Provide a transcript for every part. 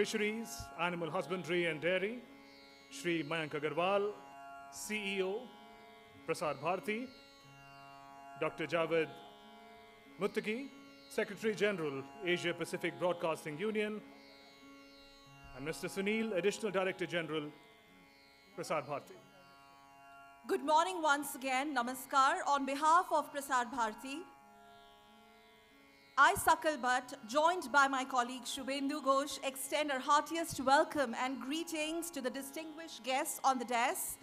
Fisheries, Animal Husbandry and Dairy, Shri Mayank Agarwal, CEO, Prasar Bharati, Dr. Javed Muttaqi, Secretary General, Asia Pacific Broadcasting Union, and Mr. Sunil, Additional Director General, Prasar Bharati. Good morning once again, Namaskar. On behalf of Prasar Bharati, I, Sakal Bhatt, joined by my colleague Shubhendu Ghosh, extend our heartiest welcome and greetings to the distinguished guests on the dais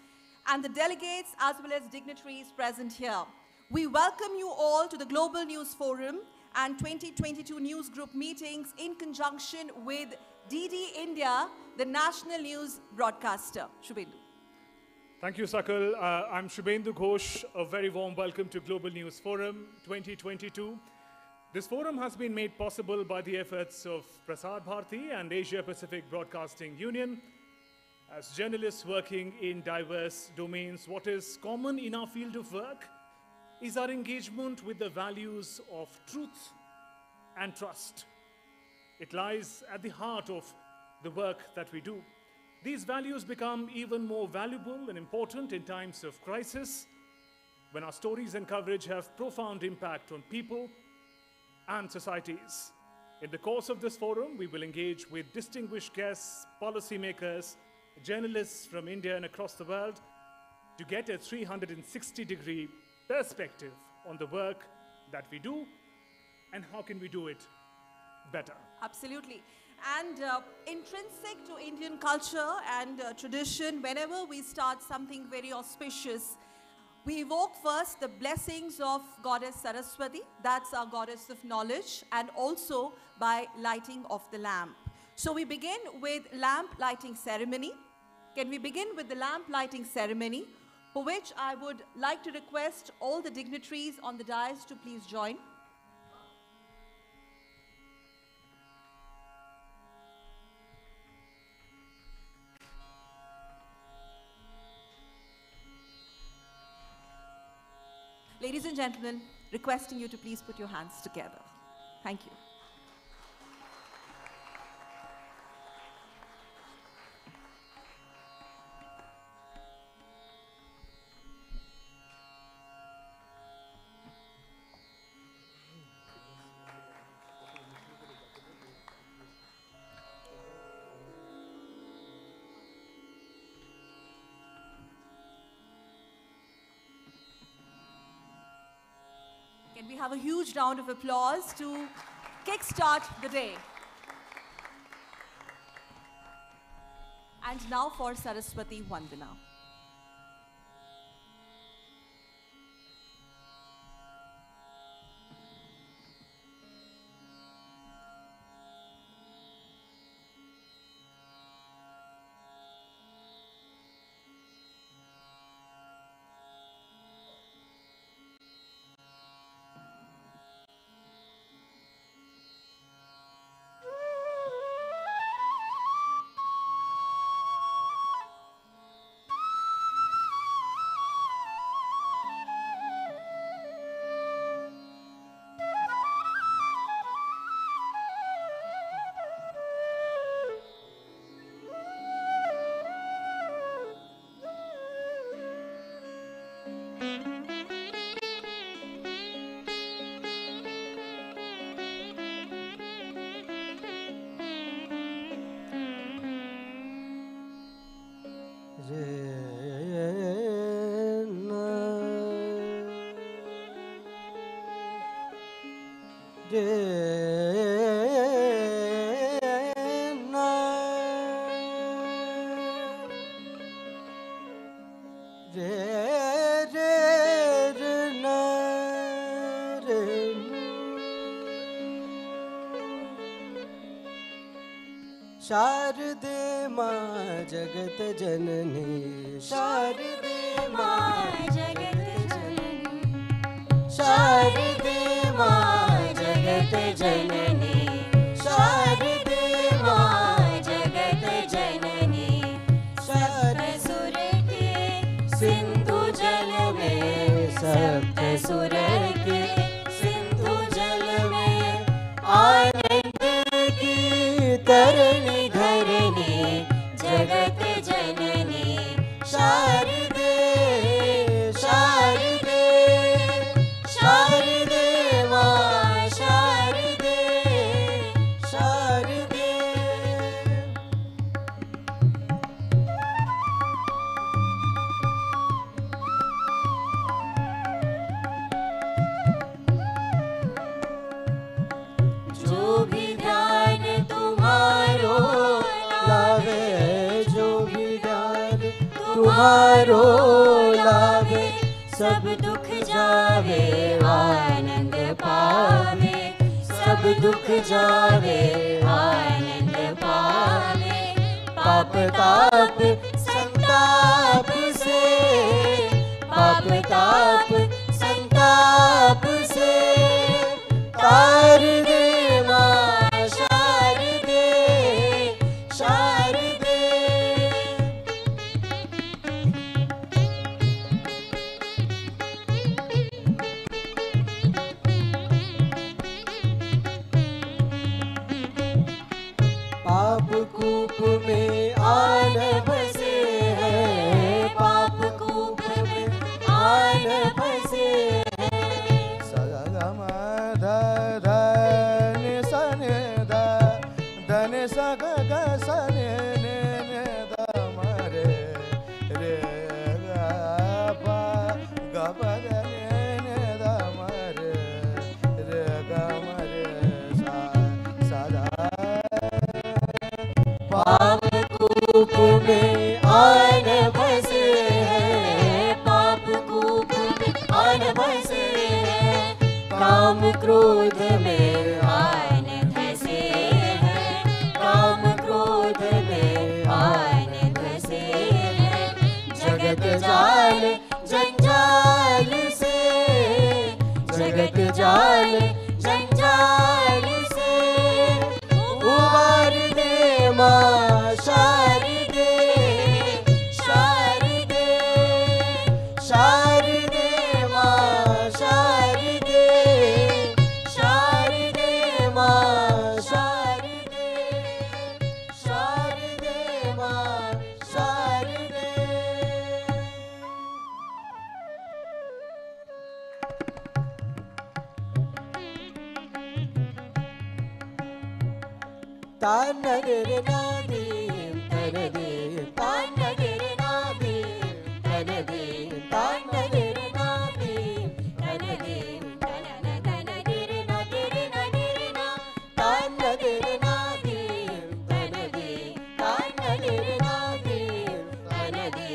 and the delegates as well as dignitaries present here. We welcome you all to the Global News Forum and 2022 News Group meetings in conjunction with DD India, the national news broadcaster. Shubhendu. Thank you, Sakal. I'm Shubhendu Ghosh. A very warm welcome to Global News Forum 2022. This forum has been made possible by the efforts of Prasar Bharati and Asia Pacific Broadcasting Union. As journalists working in diverse domains, what is common in our field of work is our engagement with the values of truth and trust. It lies at the heart of the work that we do. These values become even more valuable and important in times of crisis, when our stories and coverage have profound impact on people and societies. In the course of this forum, we will engage with distinguished guests, policymakers, journalists from India and across the world to get a 360-degree perspective on the work that we do and how can we do it better. Absolutely. And intrinsic to Indian culture and tradition, whenever we start something very auspicious, we evoke first the blessings of Goddess Saraswati, that's our goddess of knowledge, and also by lighting of the lamp. So we begin with lamp lighting ceremony. Can we begin with the lamp lighting ceremony, for which I would like to request all the dignitaries on the dais to please join. Ladies and gentlemen, requesting you to please put your hands together. Thank you. Can we have a huge round of applause to kickstart the day? And now for Saraswati Vandana. शारदे माँ जगत जननी शारदे माँ जगत जननी शारदे माँ जगत जननी शारदे माँ जगत जननी सप्त सुर के सिंधु जल में सप्त सुर के सिंधु जल में आनंद की तरणी घन जगत जननी शारदे शारदे शारदे मां शारदे शारदे जो भी ध्यान तुम्हारो लावे जो भी ध्यान तुम्हारो लावे सब दुख जावे आनंद पावे सब दुख जावे आनंद पावे पाप ताप संताप से पाप ताप संताप से तार दे मां शारदे शारदे पाप कूप में आन बसे हैं पाप कूप में आन बसे हैं सगम धन सन धन सग सन मरे रे गपद मरे रे गमरे सदा पाप कूप में आन बसे हैं पाप कूप में आन बसे हैं काम क्रोध में आन धसे हैं काम क्रोध में आन धसे हैं जगत जाल जंजाल से जगत जाल जंजाल से उबार दे मां शारदे शारदे शारदे मां शारदे शारदे मां शारदे शारदे मां शारदे तानगरे नादीम तनदे तानगरे नादीम तनदे तानगरे नादीम तनदे तनन तनगरे नादरे नादरे ना तानगरे नादीम तनदे तानगरे नादीम तनदे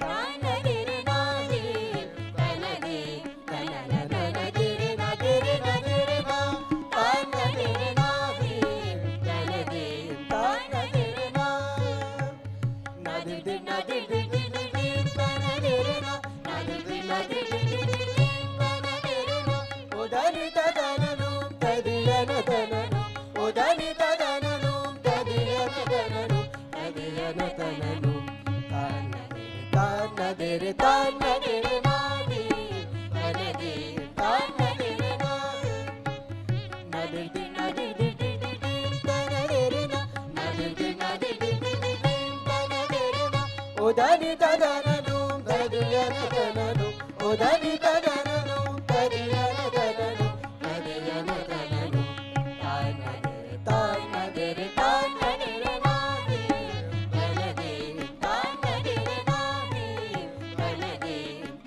तानगरे नादीम तनदे तनन तनगरे नादरे नादरे ना तानगरे नादीम तनदे तानगरे ना नादरे नादरे तनगरे ना नादरे नादरे तनगरे ना उदानी तदननु तदियन तननु उदानी तदननु तदियन तननु तदियन तननु तानगरे तानगरे नादी तनदे तानगरे ना नादरे नादरे तनगरे ना नादरे नादरे तनगरे ना उदानी तदननु तदियन तननु उदानी तदननु तदियन तननु तदियन तननु तानगरे तानगरे तानगरे नादी तनदे तानगरे नादी तनदे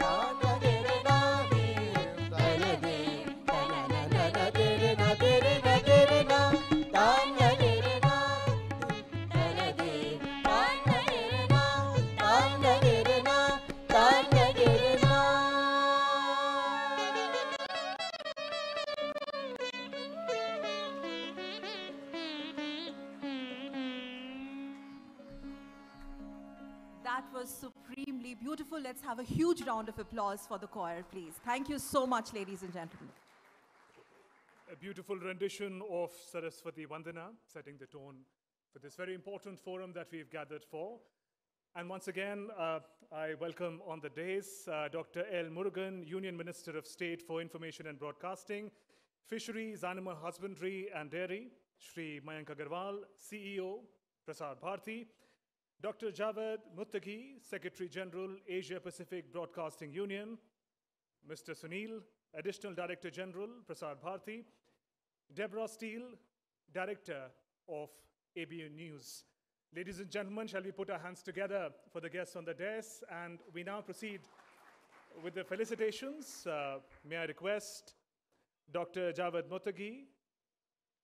तानगरे नादी तनदे तनन तनगरे नादरे नादरे ना तानगरे ना तनदे तानगरे ना तानगरे ना तानगरे ना That was supremely beautiful. Let's have a huge round of applause for the choir, please. Thank you so much, ladies and gentlemen. A beautiful rendition of Saraswati Vandana, setting the tone for this very important forum that we've gathered for. And once again, I welcome on the dais Dr.L. Murugan, Union Minister of State for Information and Broadcasting, Fisheries, Animal Husbandry and Dairy, Shri Mayank Agarwal, CEO, Prasar Bharati, Dr. Javed Muttaqi, Secretary General, Asia Pacific Broadcasting Union, Mr. Sunil, Additional Director General, Prasar Bharati, Deborah Steele, Director of ABU News. Ladies and gentlemen, shall we put our hands together for the guests on the dais? And we now proceed with the felicitations. May I request Dr. Javed Muttaqi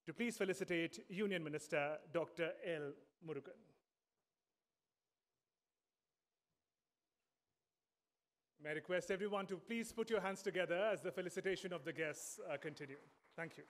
to please felicitate Union Minister Dr.L. Murugan. May I request everyone to please put your hands together as the felicitation of the guests continue. Thank you.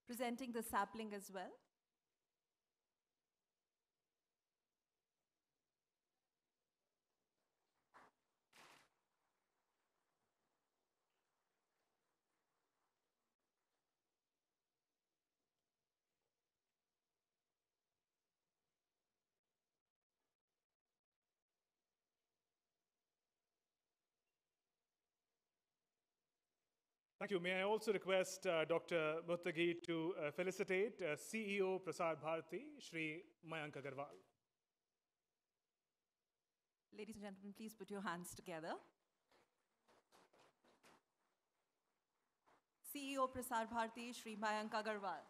Presenting the sapling as well. Thank you. May I also request Dr. Muttaqi to felicitate CEO Prasar Bharati, Shri Mayank Agarwal. Ladies and gentlemen, please put your hands together. CEO Prasar Bharati, Shri Mayank Agarwal.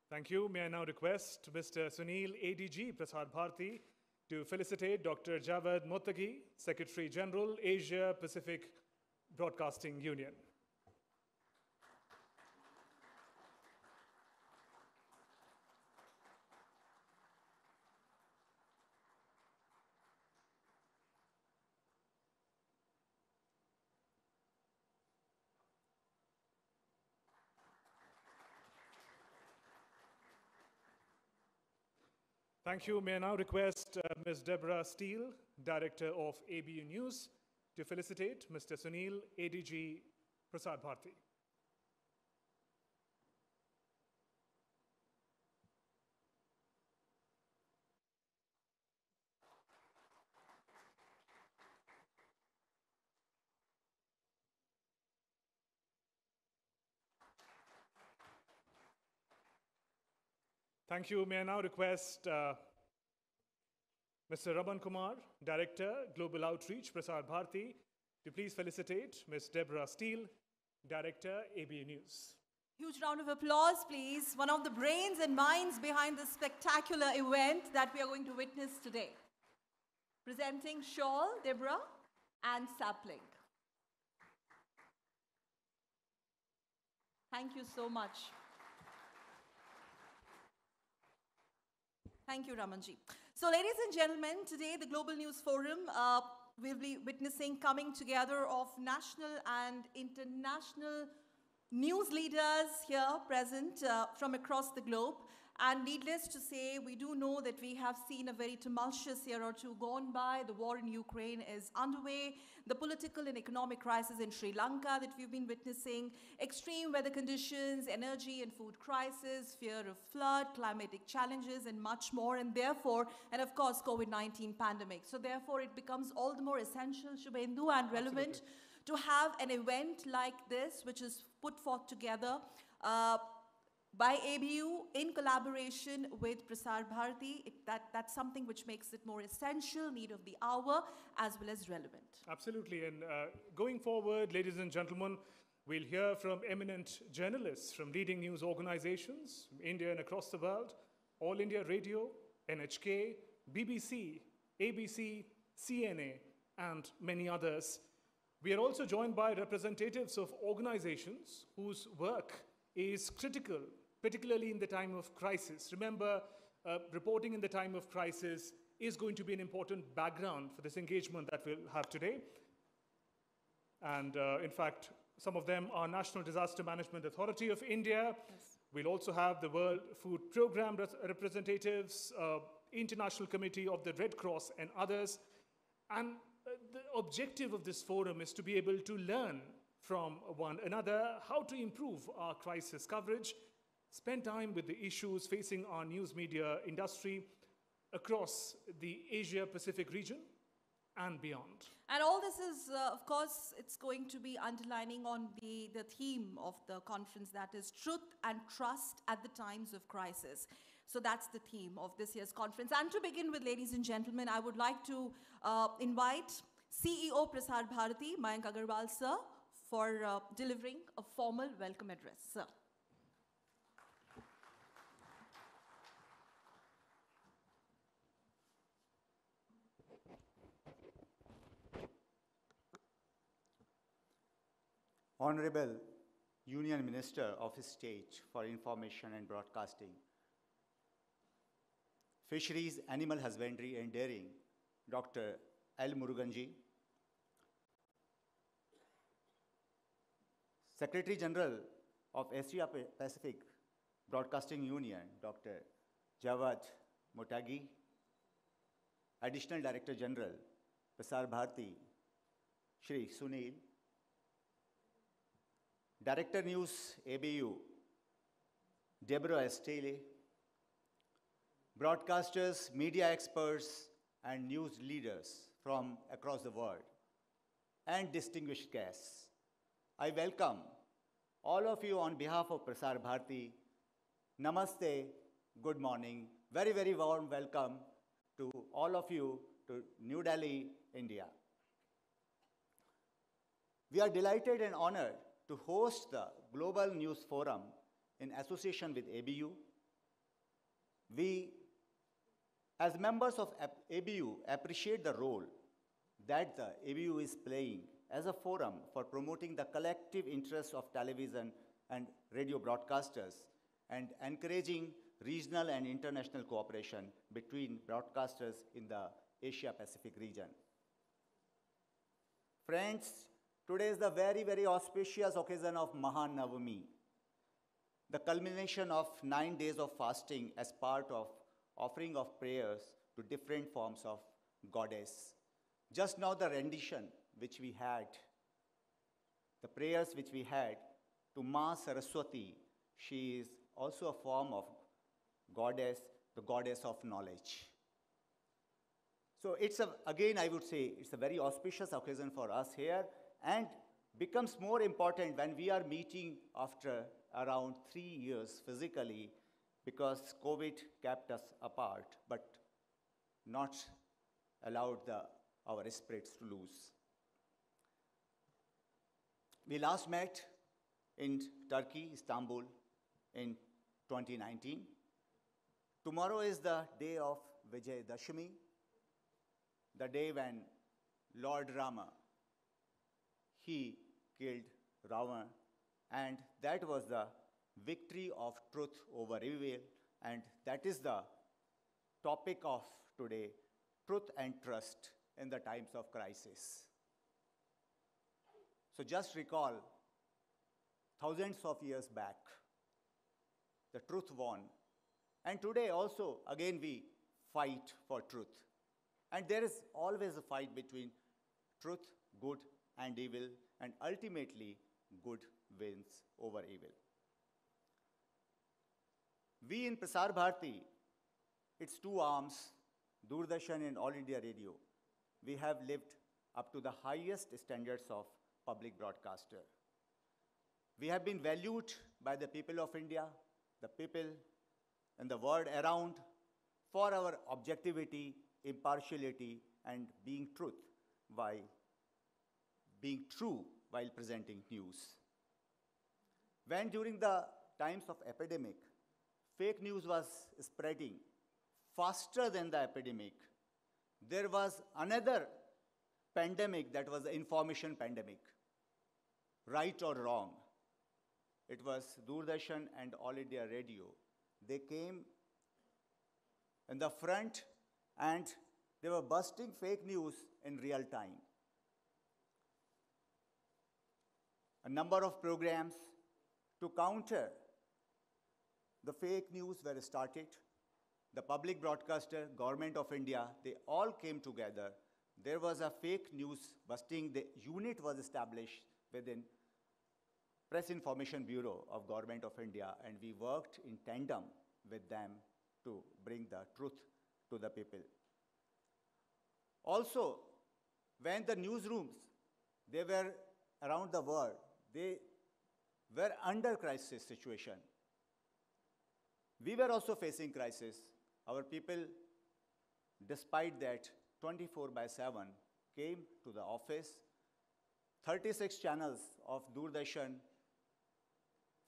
Thank you. May I now request Mr. Sunil, ADG, Prasar Bharati, to felicitate Dr. Javed Muttaqi, Secretary General, Asia Pacific Broadcasting Union. Thank you. May I now request Ms. Deborah Steele, Director of ABU News, to felicitate Mr. Sunil, ADG, Prasar Bharati. Thank you. May I now request Mr. Raman Kumar, Director, Global Outreach, Prasar Bharati, to please felicitate Ms. Deborah Steele, Director, ABU News. Huge round of applause, please. One of the brains and minds behind this spectacular event that we are going to witness today. Presenting shawl, Deborah, and sapling. Thank you so much. Thank you, Ramanji. So, ladies and gentlemen, today the Global News Forum will be witnessing coming together of national and international news leaders here present from across the globe. And needless to say, we do know that we have seen a very tumultuous year or two gone by. The war in Ukraine is underway. The political and economic crisis in Sri Lanka that we've been witnessing, extreme weather conditions, energy and food crisis, fear of flood, climatic challenges, and much more. And therefore, and of course, COVID-19 pandemic. So therefore, it becomes all the more essential, Shubhendu, and relevant to have an event like this, which is put forth together by ABU in collaboration with Prasar Bharati. That's something which makes it more essential, need of the hour, as well as relevant. Absolutely. And going forward, ladies and gentlemen, we'll hear from eminent journalists from leading news organizations, India and across the world, All India Radio, NHK, BBC, ABC, CNA, and many others. We are also joined by representatives of organizations whose work is critical, particularly in the time of crisis. Remember, reporting in the time of crisis is going to be an important background for this engagement that we'll have today. And in fact, some of them are National Disaster Management Authority of India. Yes. We'll also have the World Food Program representatives, International Committee of the Red Cross and others. And the objective of this forum is to be able to learn from one another how to improve our crisis coverage, spend time with the issues facing our news media industry across the Asia-Pacific region and beyond. And all this is, of course, it's going to be underlining on the theme of the conference, that is truth and trust at the times of crisis. So that's the theme of this year's conference. And to begin with, ladies and gentlemen, I would like to invite CEO Prasar Bharati, Mayank Agarwal, sir, for delivering a formal welcome address. Sir. Honorable Union Minister of State for Information and Broadcasting, Fisheries, Animal Husbandry and Dairying, Dr.L. Murugan ji, Secretary General of Asia Pacific Broadcasting Union, Dr. Jawad Motagi, Additional Director General, Prasar Bharati, Shri Sunil, Director News, ABU, Deborah Estelle, broadcasters, media experts, and news leaders from across the world, and distinguished guests. I welcome all of you on behalf of Prasar Bharati. Namaste, good morning, very, very warm welcome to all of you to New Delhi, India. We are delighted and honored to host the Global News Forum in association with ABU. We, as members of ABU, appreciate the role that the ABU is playing as a forum for promoting the collective interests of television and radio broadcasters and encouraging regional and international cooperation between broadcasters in the Asia-Pacific region. Friends, today is the very, very auspicious occasion of Mahan Navami, the culmination of 9 days of fasting as part of offering of prayers to different forms of goddess. Just now the rendition which we had, the prayers which we had to Ma Saraswati, she is also a form of goddess, the goddess of knowledge. So it's again, I would say, it's a very auspicious occasion for us here, and becomes more important when we are meeting after around 3 years physically, because COVID kept us apart, but not allowed our spirits to lose. We last met in Turkey, Istanbul, in 2019. Tomorrow is the day of Vijay Dashami, the day when Lord Rama, he killed Ravana, and that was the victory of truth over evil, and that is the topic of today, truth and trust in the times of crisis. So just recall, thousands of years back, the truth won, and today also, again, we fight for truth. And there is always a fight between truth, good, and evil, and ultimately, good wins over evil. We in Prasar Bharati, its two arms, Doordarshan and All India Radio, we have lived up to the highest standards of public broadcaster. We have been valued by the people of India, the people in the world around, for our objectivity, impartiality, and being true while presenting news. When during the times of epidemic, fake news was spreading faster than the epidemic, there was another pandemic that was the information pandemic. Right or wrong, it was Doordarshan and All India Radio. They came in the front and they were busting fake news in real time. A number of programs to counter the fake news were started. The public broadcaster, Government of India, they all came together. There was a fake news busting. The unit was established within Press Information Bureau of Government of India, and we worked in tandem with them to bring the truth to the people. Also, when the newsrooms, they were around the world, they were under crisis situation. We were also facing crisis. Our people, despite that, 24/7 came to the office. 36 channels of Doordarshan,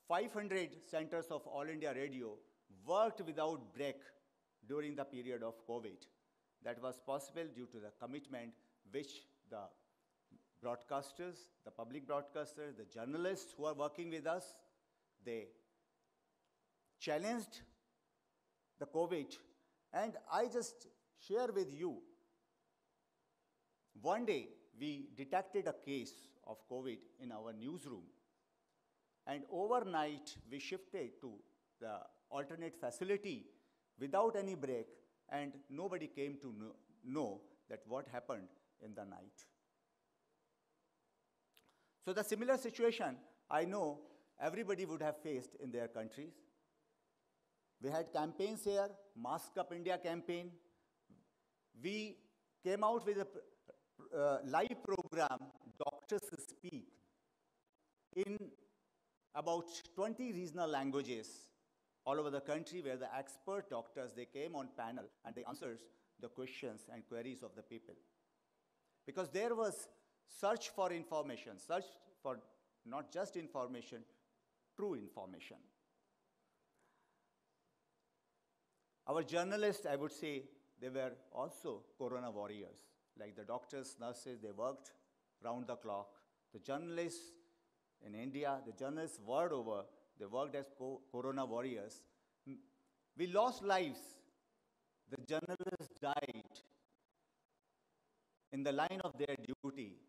500 centers of All India Radio worked without break during the period of COVID. That was possible due to the commitment which the broadcasters, the public broadcasters, the journalists who are working with us, they challenged the COVID. And I just share with you, one day we detected a case of COVID in our newsroom. And overnight we shifted to the alternate facility without any break, and nobody came to know that what happened in the night. So the similar situation, I know everybody would have faced in their countries. We had campaigns here, Mask Up India campaign. We came out with a live program, Doctors Speak, in about 20 regional languages all over the country, where the expert doctors, they came on panel and they answered the questions and queries of the people. Because there was search for information, search for not just information, true information. Our journalists, I would say, they were also corona warriors. Like the doctors, nurses, they worked round the clock. The journalists in India, the journalists world over, they worked as corona warriors. We lost lives. The journalists died in the line of their duty,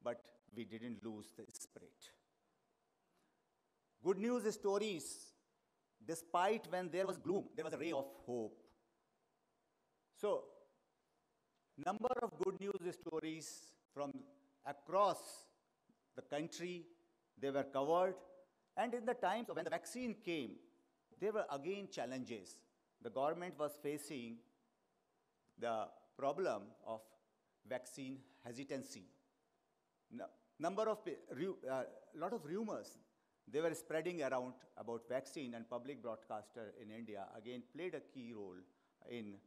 but we didn't lose the spirit. Good news stories. Despite when there was gloom, there was a ray of hope. So, number of good news stories from across the country, they were covered. And in the times when the vaccine came, there were again challenges. The government was facing the problem of vaccine hesitancy. Lot of rumors, they were spreading around about vaccine, and public broadcaster in India again played a key role in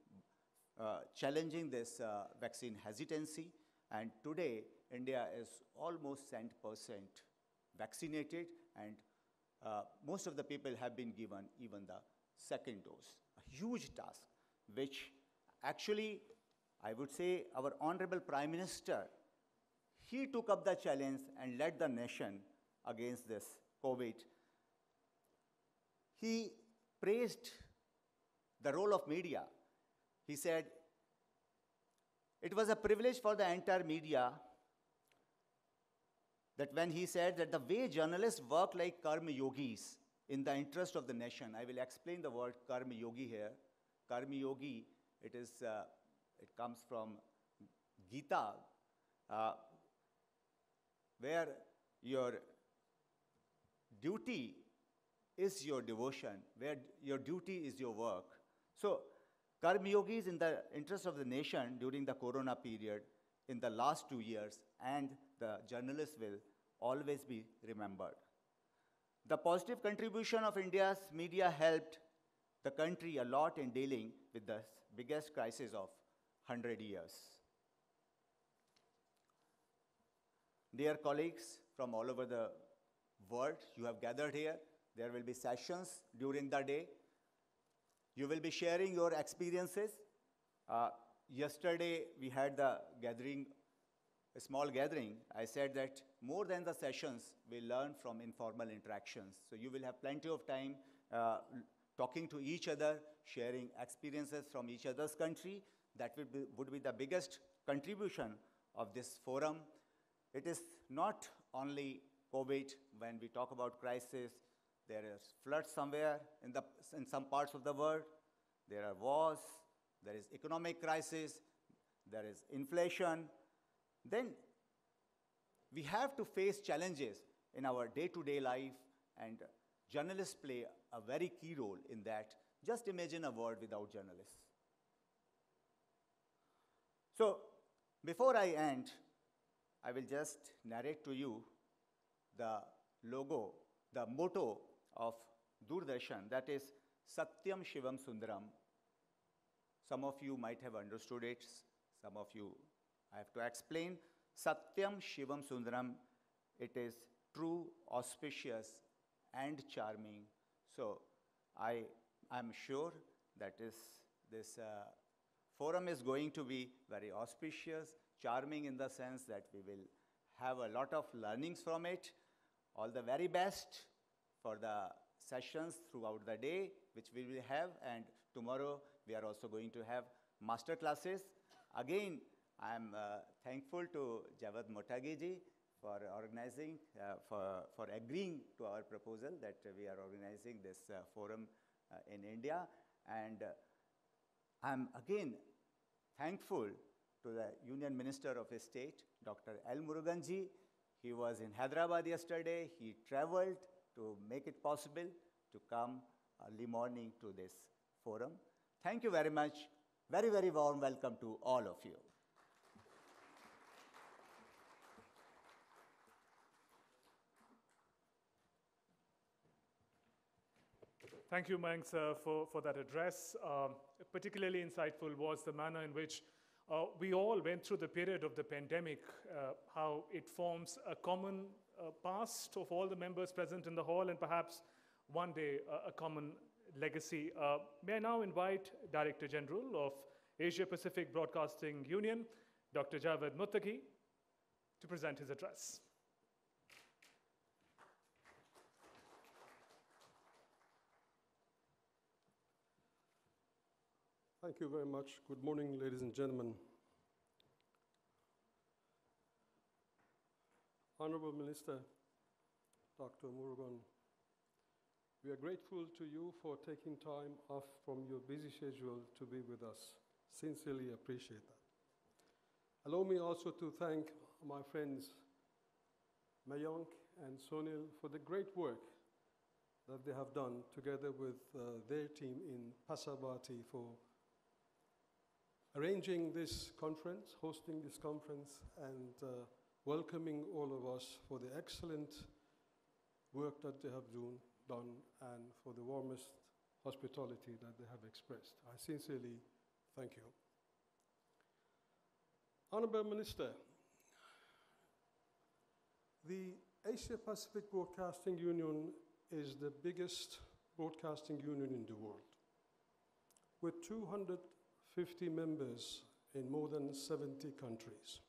challenging this vaccine hesitancy. And today, India is almost 100% vaccinated, and most of the people have been given even the second dose. A huge task, which actually, I would say, our Honorable Prime Minister, he took up the challenge and led the nation against this COVID. He praised the role of media. He said, it was a privilege for the entire media that when he said that the way journalists work like karma yogis in the interest of the nation. I will explain the word karma yogi here. Karma yogi, it comes from Gita, where your duty is your devotion, where your duty is your work. So, karma yogis in the interest of the nation during the corona period in the last 2 years, and the journalists will always be remembered. The positive contribution of India's media helped the country a lot in dealing with the biggest crisis of 100 years. Dear colleagues from all over the world, you have gathered here. There will be sessions during the day. You will be sharing your experiences. Yesterday, we had the gathering, a small gathering. I said that more than the sessions, we learn from informal interactions. So you will have plenty of time talking to each other, sharing experiences from each other's country. That would be the biggest contribution of this forum. It is not only COVID, when we talk about crisis, there is floods somewhere in some parts of the world, there are wars, there is economic crisis, there is inflation. Then we have to face challenges in our day-to-day life, and journalists play a very key role in that. Just imagine a world without journalists. So, before I end, I will just narrate to you the logo, the motto of Doordarshan, that is Satyam Shivam Sundaram. Some of you might have understood it, some of you I have to explain. Satyam Shivam Sundaram, it is true, auspicious, and charming. So I am sure that this forum is going to be very auspicious, charming in the sense that we will have a lot of learnings from it. All the very best for the sessions throughout the day, which we will have, and tomorrow we are also going to have master classes. Again, I am thankful to Javad Motagi ji for organizing, for agreeing to our proposal that we are organizing this forum in India. And I'm again thankful to the Union Minister of State, Dr.L. Murugan ji. He was in Hyderabad yesterday. He traveled to make it possible to come early morning to this forum. Thank you very much. Very, very warm welcome to all of you. Thank you, Mayank, sir, for that address. Particularly insightful was the manner in which we all went through the period of the pandemic, how it forms a common past of all the members present in the hall, and perhaps one day a common legacy. May I now invite Director General of Asia Pacific Broadcasting Union, Dr. Javad Muttaqi, to present his address. Thank you very much. Good morning, ladies and gentlemen. Honorable Minister, Dr. Murugan, we are grateful to you for taking time off from your busy schedule to be with us. Sincerely appreciate that. Allow me also to thank my friends Mayank and Sonil for the great work that they have done together with their team in Prasar Bharati for arranging this conference, hosting this conference, and welcoming all of us for the excellent work that they have done and for the warmest hospitality that they have expressed. I sincerely thank you. Honorable Minister, the Asia Pacific Broadcasting Union is the biggest broadcasting union in the world, with 250 members in more than 70 countries.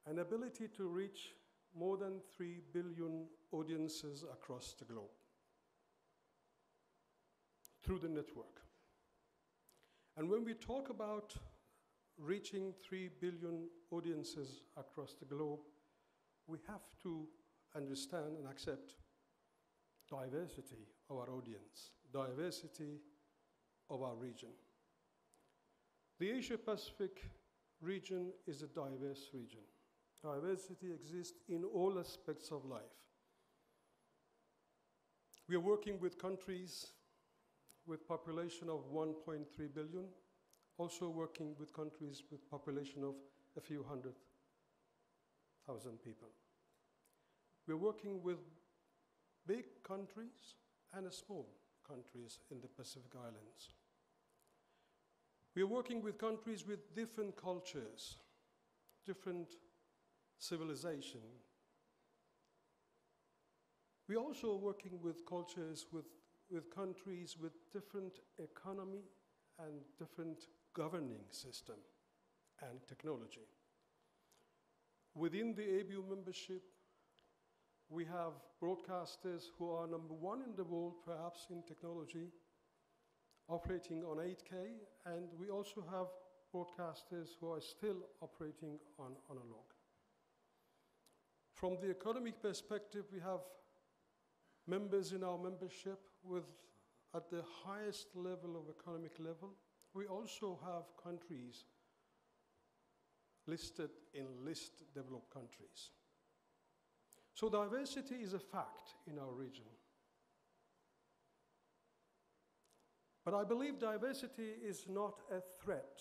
An ability to reach more than 3 billion audiences across the globe through the network. And when we talk about reaching 3 billion audiences across the globe, we have to understand and accept diversity of our audience, diversity of our region. The Asia-Pacific region is a diverse region. Diversity exists in all aspects of life. We are working with countries with population of 1.3 billion, also working with countries with population of a few 100,000 people. We're working with big countries and small countries in the Pacific Islands. We are working with countries with different cultures, different civilization. We are also working with cultures, with countries with different economy and different governing system and technology. Within the ABU membership, we have broadcasters who are number one in the world, perhaps in technology, operating on 8K, and we also have broadcasters who are still operating on analog. From the economic perspective, we have members in our membership with at the highest level of economic level. We also have countries listed in least developed countries. So diversity is a fact in our region. But I believe diversity is not a threat,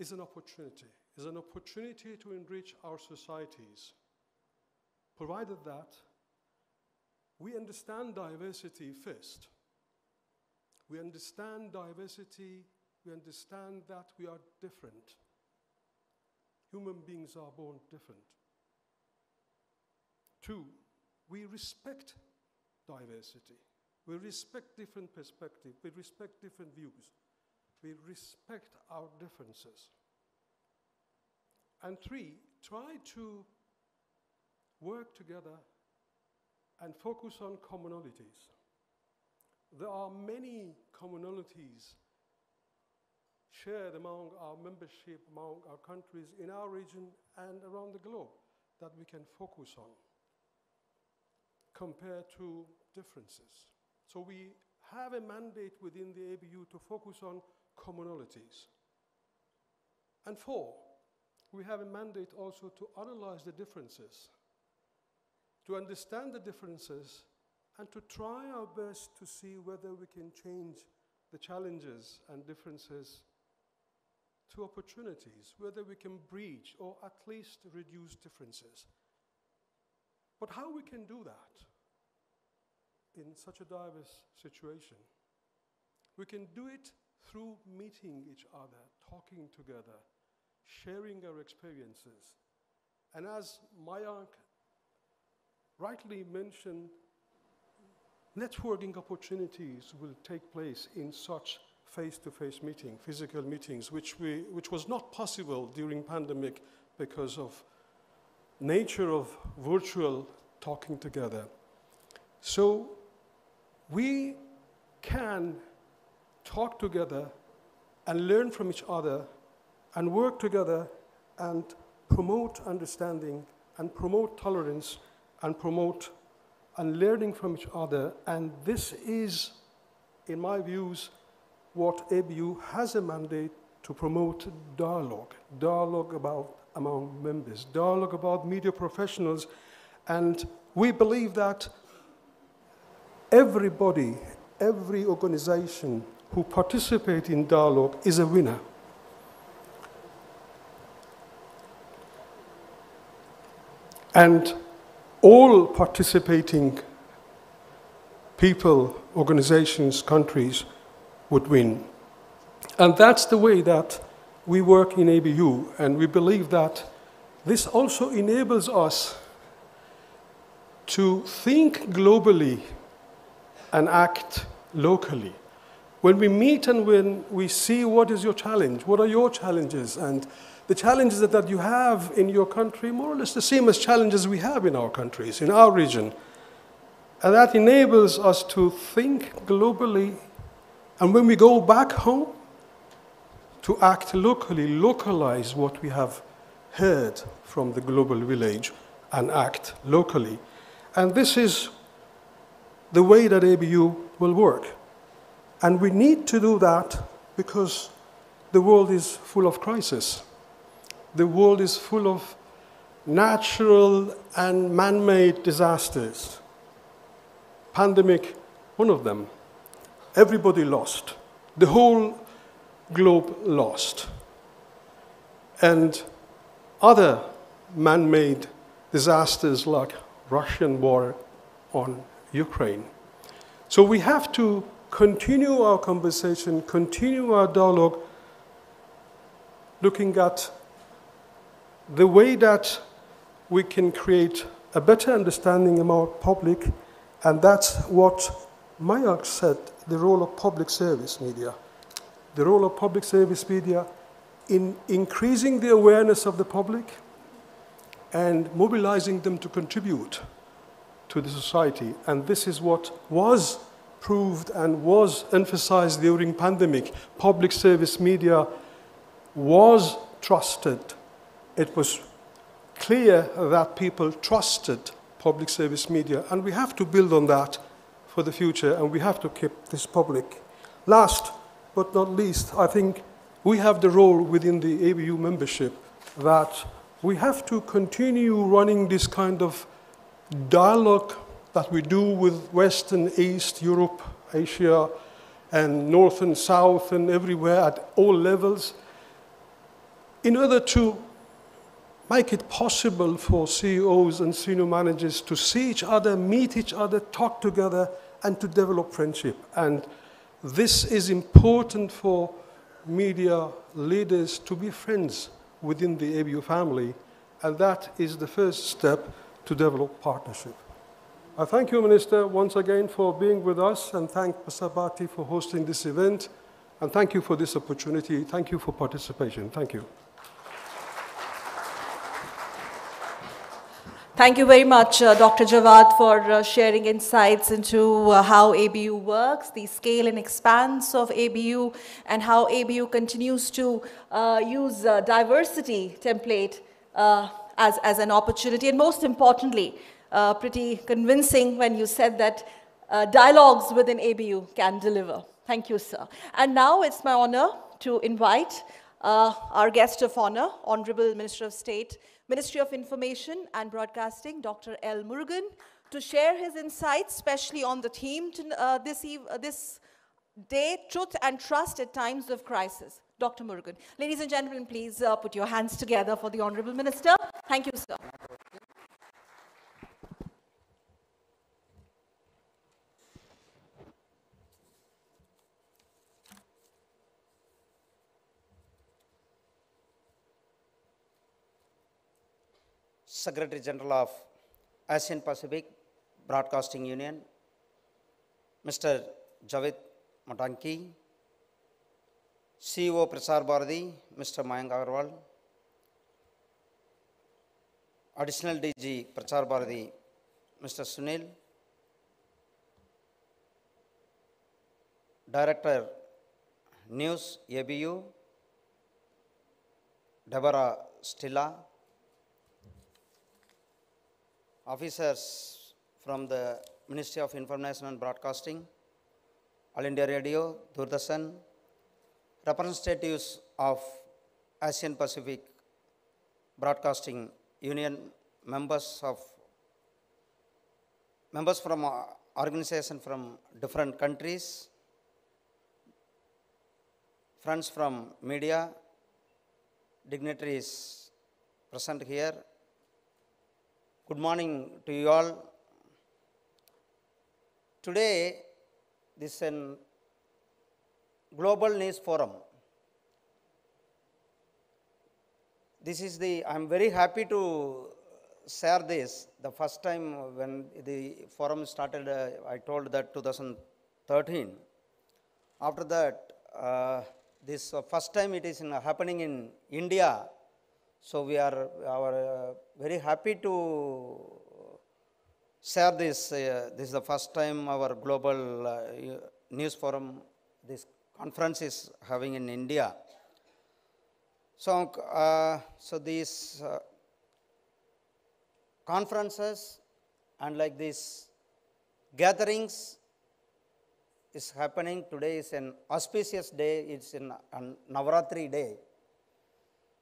it's an opportunity. It's an opportunity to enrich our societies, provided that we understand diversity first. We understand diversity, we understand that we are different. Human beings are born different. 2, we respect diversity. We respect different perspectives. We respect different views. We respect our differences. And 3, try to work together and focus on commonalities. There are many commonalities shared among our membership, among our countries in our region and around the globe that we can focus on compared to differences. So we have a mandate within the ABU to focus on commonalities. And 4, we have a mandate also to analyze the differences, to understand the differences, and to try our best to see whether we can change the challenges and differences to opportunities, whether we can bridge or at least reduce differences. But how we can do that in such a diverse situation? We can do it through meeting each other, talking together, sharing our experiences. And as Mayank rightly mentioned, networking opportunities will take place in such face-to-face meeting, physical meetings, which was not possible during pandemic because of nature of virtual talking together. So we can talk together and learn from each other and work together and promote understanding and promote tolerance and promote and learning from each other. And this is, in my views, what ABU has a mandate to promote: dialogue among members, dialogue about media professionals. And we believe that everybody, every organization who participates in dialogue is a winner. And all participating people, organizations, countries would win. And that's the way that we work in ABU, and we believe that this also enables us to think globally and act locally. When we meet and when we see what is your challenge, what are your challenges, and the challenges that you have in your country, more or less the same as challenges we have in our countries, in our region. And that enables us to think globally, and when we go back home, to act locally, localize what we have heard from the global village and act locally. And this is the way that ABU will work. And we need to do that because the world is full of crisis. The world is full of natural and man-made disasters. Pandemic, one of them. Everybody lost. The whole globe lost. And other man-made disasters like Russian war on Ukraine. So we have to continue our conversation, continue our dialogue, looking at the way that we can create a better understanding about public, and that's what Mayank said, the role of public service media. The role of public service media in increasing the awareness of the public and mobilizing them to contribute to the society. And this is what was proved and was emphasized during pandemic. Public service media was trusted. It was clear that people trusted public service media, and we have to build on that for the future, and we have to keep this public. Last but not least, I think we have the role within the ABU membership that we have to continue running this kind of dialogue that we do with West and East, Europe, Asia, and North and South, and everywhere at all levels, in order to make it possible for CEOs and senior managers to see each other, meet each other, talk together, and to develop friendship. And this is important for media leaders to be friends within the ABU family, and that is the first step to develop partnership. I thank you, Minister, once again for being with us, and thank Prasar Bharati for hosting this event, and thank you for this opportunity. Thank you for participation. Thank you. Thank you very much, Dr. Jawad, for sharing insights into how ABU works, the scale and expanse of ABU, and how ABU continues to use diversity template as an opportunity. And most importantly, pretty convincing when you said that dialogues within ABU can deliver. Thank you, sir. And now it's my honor to invite our guest of honor, Honorable Minister of State, Ministry of Information and Broadcasting, Dr.L. Murugan, to share his insights, especially on the theme this day, Truth and Trust at Times of Crisis. Dr. Murugan. Ladies and gentlemen, please put your hands together for the Honorable Minister. Thank you, sir. Secretary General of ASEAN Pacific Broadcasting Union, Mr. Javed Matanki, CEO Prasar Bharati, Mr. Mayank Agarwal, Additional DG Prasar Bharati, Mr. Sunil, Director News ABU, Deborah Stilla, officers from the Ministry of Information and Broadcasting, All India Radio, Doordarshan, representatives of ASEAN Pacific Broadcasting Union, members from organizations from different countries, friends from media, dignitaries present here. Good morning to you all. Today, this is a global news forum. I'm very happy to share this. The first time when the forum started, I told that 2013. After that, this first time it is happening in India. So we are very happy to share this. This is the first time our global news forum, this conference is having in India. So, these conferences and like these gatherings is happening today. Is an auspicious day. It's a Navaratri day.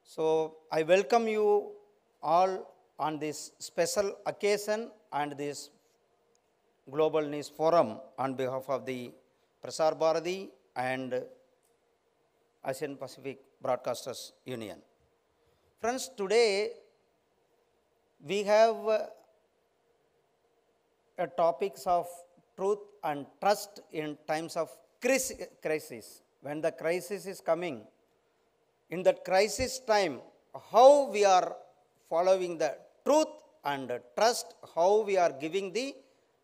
So I welcome you all on this special occasion and this Global News Forum on behalf of the Prasar Bharati and ASEAN Pacific Broadcasters Union. Friends, today we have a topics of truth and trust in times of crisis. When the crisis is coming, in that crisis time, how we are following the truth and trust, how we are giving the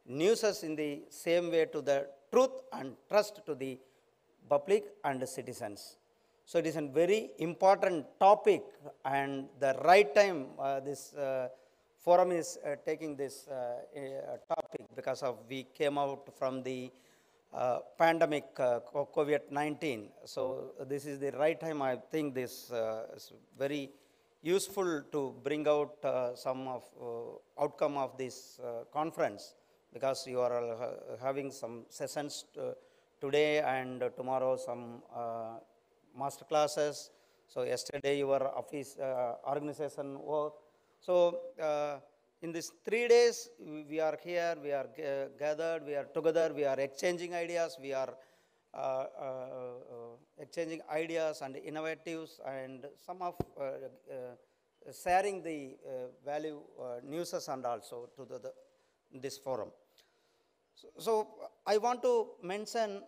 newses in the same way to the truth and trust to the public and citizens. So it is a very important topic, and the right time this forum is taking this topic because of we came out from the pandemic COVID-19. So this is the right time. I think this is very useful to bring out some of outcome of this conference, because you are all having some sessions today and tomorrow some master classes. So yesterday your office organization work. So in these 3 days we are here, we are gathered, we are together, we are exchanging ideas, we are exchanging ideas and innovatives, and some of sharing the value newses and also to this forum. So I want to mention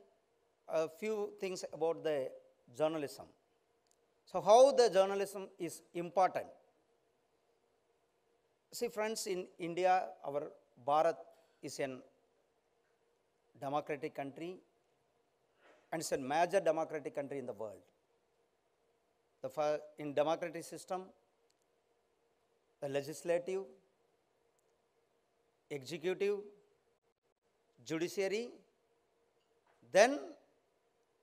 a few things about the journalism. So how the journalism is important. See friends, in India, our Bharat is a democratic country, and it's a major democratic country in the world. In democratic system, the legislative, executive, judiciary, then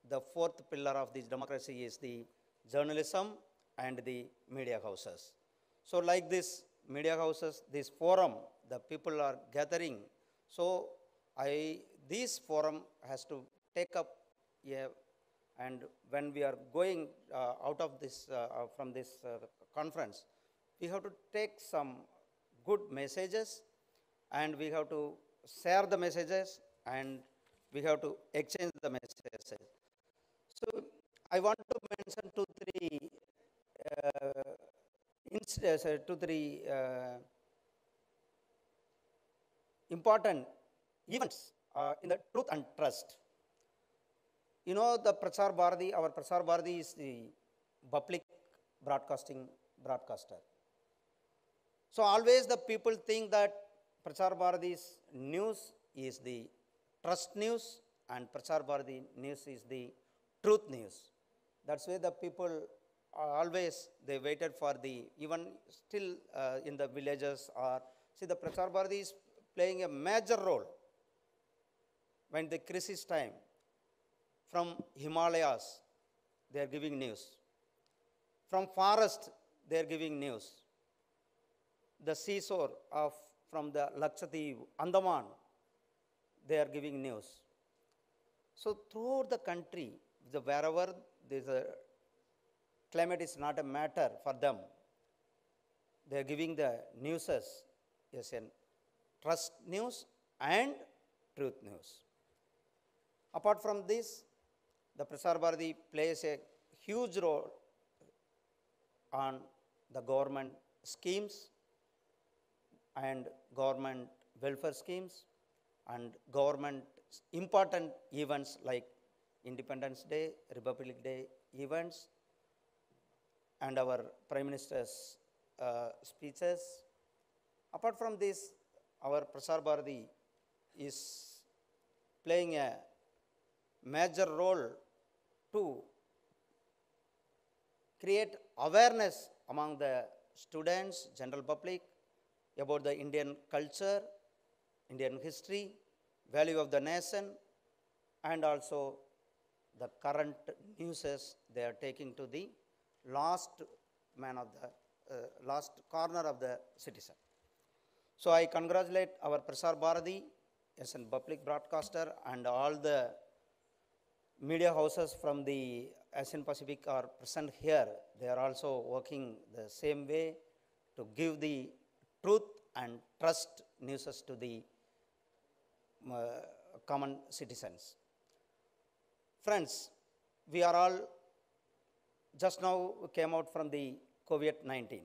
the fourth pillar of this democracy is the journalism and the media houses. So like this media houses, this forum, the people are gathering. So this forum has to take up, and when we are going out of this, from this conference, we have to take some good messages, and we have to share the messages, and we have to exchange the messages. So I want to mention two, three important events in the truth and trust. You know, the Prasar Bharati, our Prasar Bharati is the public broadcaster. So always the people think that Prasar Bharati's news is the trust news and Prasar Bharati news is the truth news. That's why the people always, they waited for the, even still in the villages, or see, the Prasar Bharati is playing a major role when the crisis time. From Himalayas, they are giving news. From forest, they are giving news. The seashore from the Lakshadweep, Andaman, they are giving news. So throughout the country, wherever there's a climate is not a matter for them, they are giving the newses, yes, and trust news and truth news. Apart from this, the Prasar Bharati plays a huge role on the government schemes and government welfare schemes and government important events like Independence Day, Republic Day events, and our Prime Minister's speeches. Apart from this, our Prasar Bharati is playing a major role to create awareness among the students, general public, about the Indian culture, Indian history, value of the nation, and also the current newses they are taking to the last corner of the citizen. So I congratulate our Prasar Bharati as a public broadcaster, and all the media houses from the Asian Pacific are present here. They are also working the same way to give the truth and trust news to the common citizens. Friends, we are all just now came out from the COVID-19.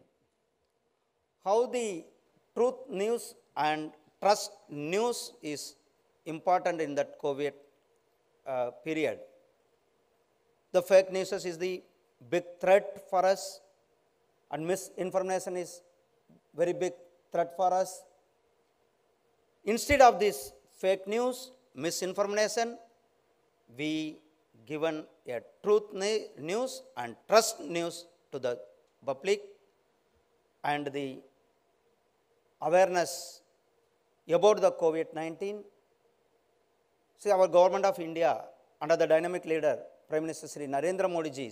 How the truth news and trust news is important in that COVID period. The fake news is the big threat for us, and misinformation is very big threat for us. Instead of this fake news, misinformation, we given a truth news and trust news to the public, and the awareness about the COVID-19. See, our government of India, under the dynamic leader, Prime Minister Sri Narendra Modi ji,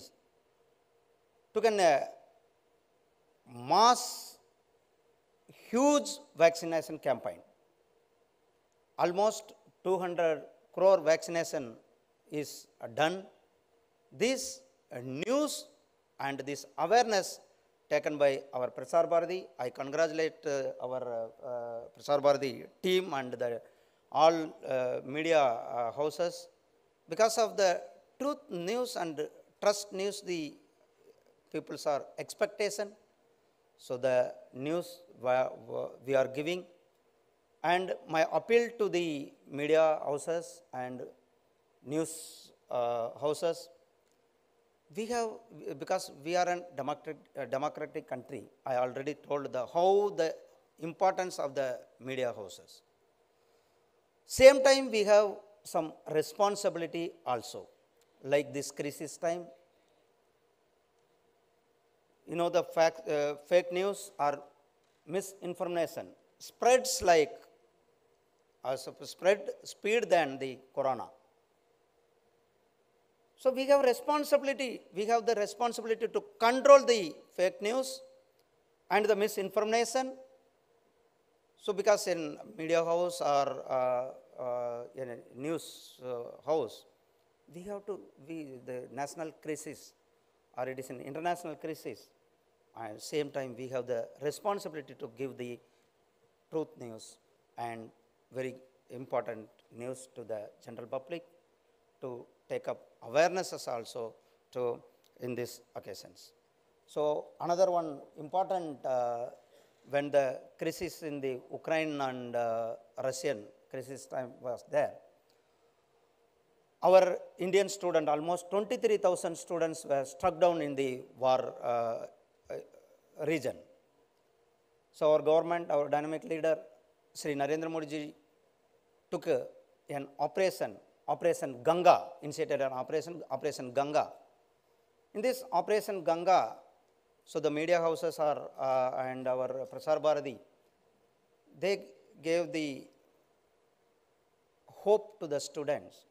took a mass, huge vaccination campaign. Almost 200 crore vaccination is done. This news and this awareness taken by our Prasar Bharati, I congratulate our Prasar Bharati team and all media houses. Because of the truth news and trust news, the people's are expectation. So the news we are giving, and my appeal to the media houses and news houses, we have, because we are a democratic country, I already told how the importance of the media houses. Same time, we have some responsibility also, like this crisis time. You know, the fake news or misinformation spreads like spread speed than the corona. So we have responsibility. We have the responsibility to control the fake news and the misinformation. So because in media house or in a news house, we have to, the national crisis or it is an international crisis, and same time we have the responsibility to give the truth news and very important news to the general public, to take up awarenesses also to in these occasions. So another one important, when the crisis in the Ukraine and Russian crisis time was there, our Indian student, almost 23,000 students were struck down in the war region. So our government, our dynamic leader, Sri Narendra Modi ji, took an Operation Ganga, initiated an Operation Ganga. In this Operation Ganga, so the media houses are and our Prasar Bharati, they gave the hope to the students.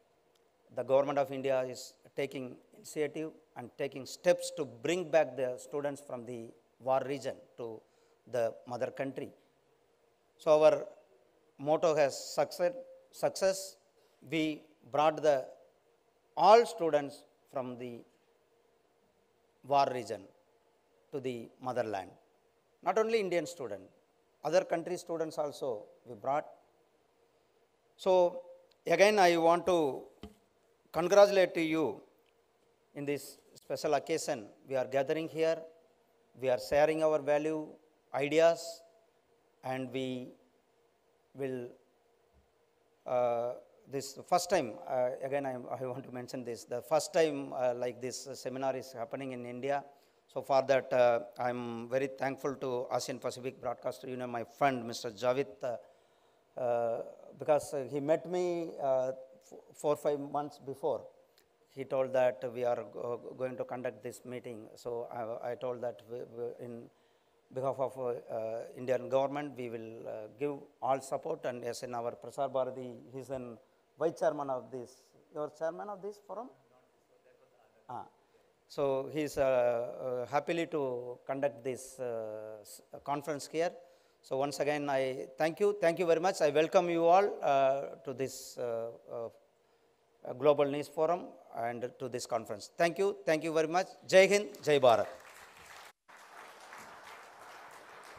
The government of India is taking initiative and taking steps to bring back the students from the war region to the mother country. So our motto has success. We brought all students from the war region to the motherland. Not only Indian students, other country students also we brought. So again, I want to congratulate to you in this special occasion. We are gathering here, we are sharing our value, ideas, and we will, this first time, again I want to mention this, the first time like this seminar is happening in India. So for that, I am very thankful to ASEAN Pacific Broadcaster Union, my friend Mr. Javit, because he met me 4 or 5 months before. He told that we are going to conduct this meeting. So I told that in behalf of Indian government, we will give all support. And as in our Prasar Bharati, he is an vice chairman of this. You are chairman of this forum? So he is happily to conduct this conference here. So once again, I thank you very much. I welcome you all to this Global News Forum and to this conference. Thank you very much. Jai Hind, Jai Bharat.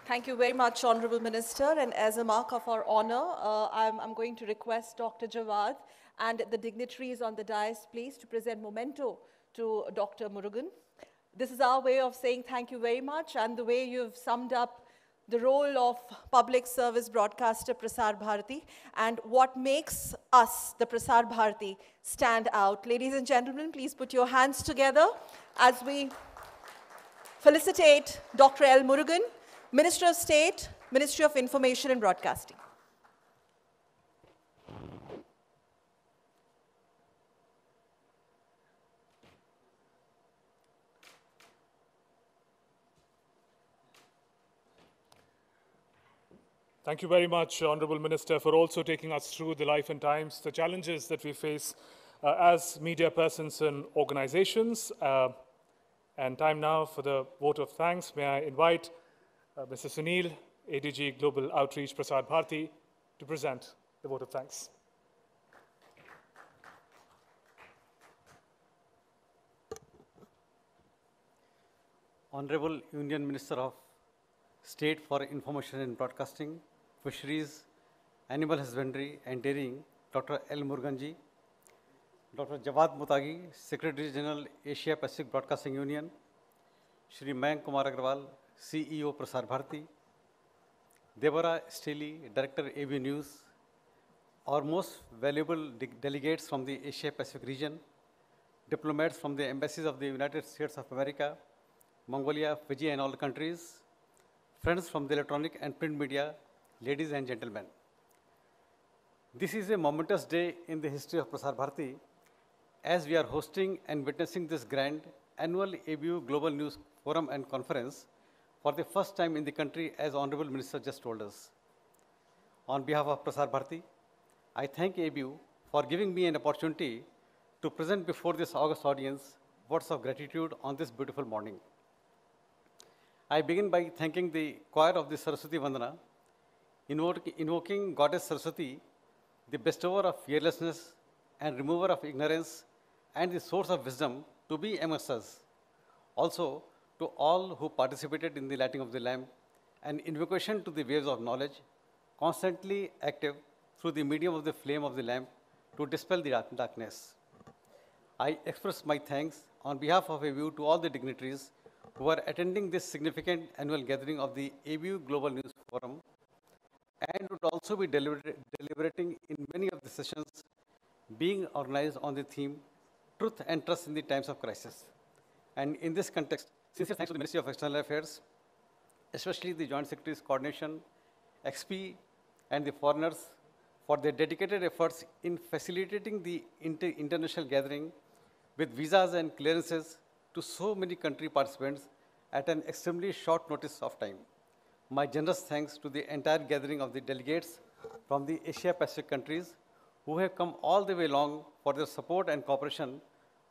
Thank you very much, Honorable Minister. And as a mark of our honor, I'm going to request Dr. Jawad and the dignitaries on the dais, please, to present memento to Dr. Murugan. This is our way of saying thank you very much, and the way you've summed up the role of public service broadcaster Prasar Bharati and what makes us, the Prasar Bharati, stand out. Ladies and gentlemen, please put your hands together as we felicitate Dr.L. Murugan, Minister of State, Ministry of Information and Broadcasting. Thank you very much, Honorable Minister, for also taking us through the life and times, the challenges that we face as media persons and organizations. And time now for the vote of thanks. May I invite Mr. Sunil, ADG Global Outreach Prasar Bharati, to present the vote of thanks. Honorable Union Minister of State for Information and Broadcasting, Fisheries, Animal Husbandry and Dairying, Dr.L. Murugan, Dr. Jawad Mutagi, Secretary General Asia Pacific Broadcasting Union, Shri Mayank Kumar Agrawal, CEO Prasar Bharati, Deborah Staley, Director AB News, our most valuable delegates from the Asia Pacific region, diplomats from the embassies of the United States of America, Mongolia, Fiji and all the countries, friends from the electronic and print media, ladies and gentlemen. This is a momentous day in the history of Prasar Bharati as we are hosting and witnessing this grand annual ABU Global News Forum and Conference for the first time in the country, as Honorable Minister just told us. On behalf of Prasar Bharati, I thank ABU for giving me an opportunity to present before this august audience words of gratitude on this beautiful morning. I begin by thanking the choir of the Saraswati Vandana, invoking Goddess Saraswati, the bestower of fearlessness and remover of ignorance and the source of wisdom, to be amongst us. Also, to all who participated in the lighting of the lamp, an invocation to the waves of knowledge, constantly active through the medium of the flame of the lamp to dispel the darkness. I express my thanks on behalf of ABU to all the dignitaries who are attending this significant annual gathering of the ABU Global News Forum and would also be deliberating in many of the sessions being organized on the theme Truth and Trust in the Times of Crisis. And in this context, sincere thanks to the Ministry of External Affairs, especially the Joint Secretaries Coordination, XP, and the foreigners for their dedicated efforts in facilitating the international gathering with visas and clearances to so many country participants at an extremely short notice of time. My generous thanks to the entire gathering of the delegates from the Asia Pacific countries who have come all the way along for their support and cooperation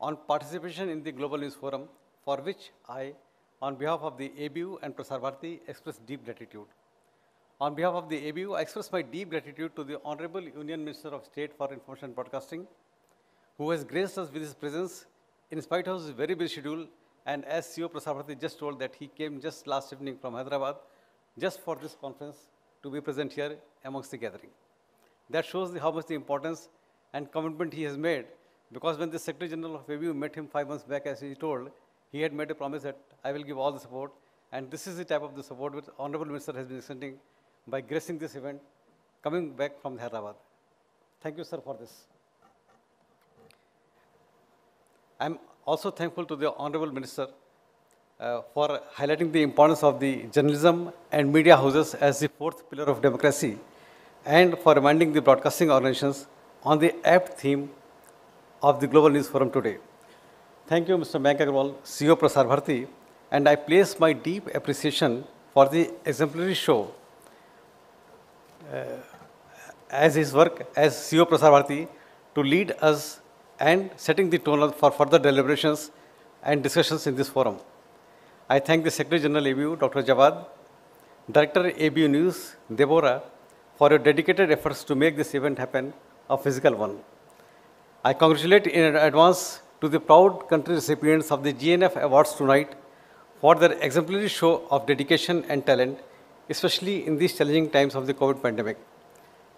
on participation in the Global News Forum, for which I, on behalf of the ABU and Prasar Bharati, express deep gratitude. On behalf of the ABU, I express my deep gratitude to the Honorable Union Minister of State for Information and Broadcasting, who has graced us with his presence in spite of his very busy schedule, and as CEO Prasar Bharati just told that he came just last evening from Hyderabad just for this conference to be present here amongst the gathering. That shows how much the importance and commitment he has made, because when the Secretary General of ABU met him 5 months back, as he told, he had made a promise that I will give all the support, and this is the type of the support which Honorable Minister has been extending by gracing this event coming back from Hyderabad. Thank you, sir, for this. I'm also thankful to the Honorable Minister for highlighting the importance of the journalism and media houses as the fourth pillar of democracy, and for reminding the broadcasting organizations on the apt theme of the Global News Forum today. Thank you, Mr. Mayank Agrawal, CEO Prasar Bharati, and I place my deep appreciation for the exemplary show as his work as CEO Prasar Bharati to lead us and setting the tone for further deliberations and discussions in this forum. I thank the Secretary General ABU, Dr. Jawad, Director ABU News, Deborah, for your dedicated efforts to make this event happen a physical one. I congratulate in advance to the proud country recipients of the GNF Awards tonight for their exemplary show of dedication and talent, especially in these challenging times of the COVID pandemic.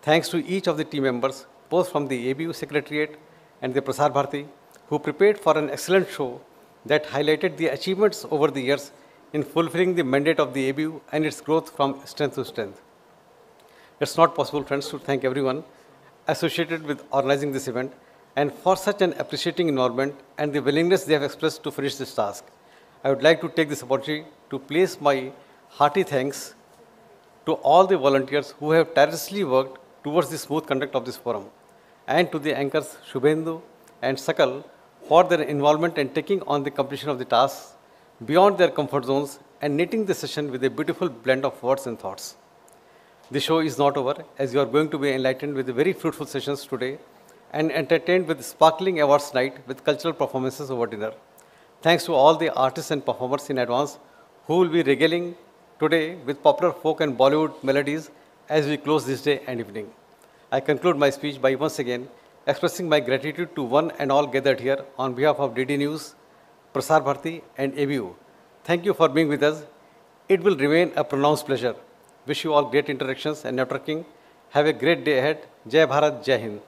Thanks to each of the team members, both from the ABU Secretariat and the Prasar Bharati, who prepared for an excellent show that highlighted the achievements over the years in fulfilling the mandate of the ABU and its growth from strength to strength. It's not possible, friends, to thank everyone associated with organizing this event and for such an appreciating involvement and the willingness they have expressed to finish this task. I would like to take this opportunity to place my hearty thanks to all the volunteers who have tirelessly worked towards the smooth conduct of this forum, and to the anchors Shubhendu and Sakal for their involvement in taking on the completion of the tasks beyond their comfort zones and knitting the session with a beautiful blend of words and thoughts. The show is not over, as you are going to be enlightened with the very fruitful sessions today and entertained with sparkling awards night with cultural performances over dinner. Thanks to all the artists and performers in advance who will be regaling today with popular folk and Bollywood melodies as we close this day and evening. I conclude my speech by once again expressing my gratitude to one and all gathered here on behalf of DD News, Prasar Bharati and ABU. Thank you for being with us. It will remain a pronounced pleasure. Wish you all great interactions and networking. Have a great day ahead. Jai Bharat, Jai Hind.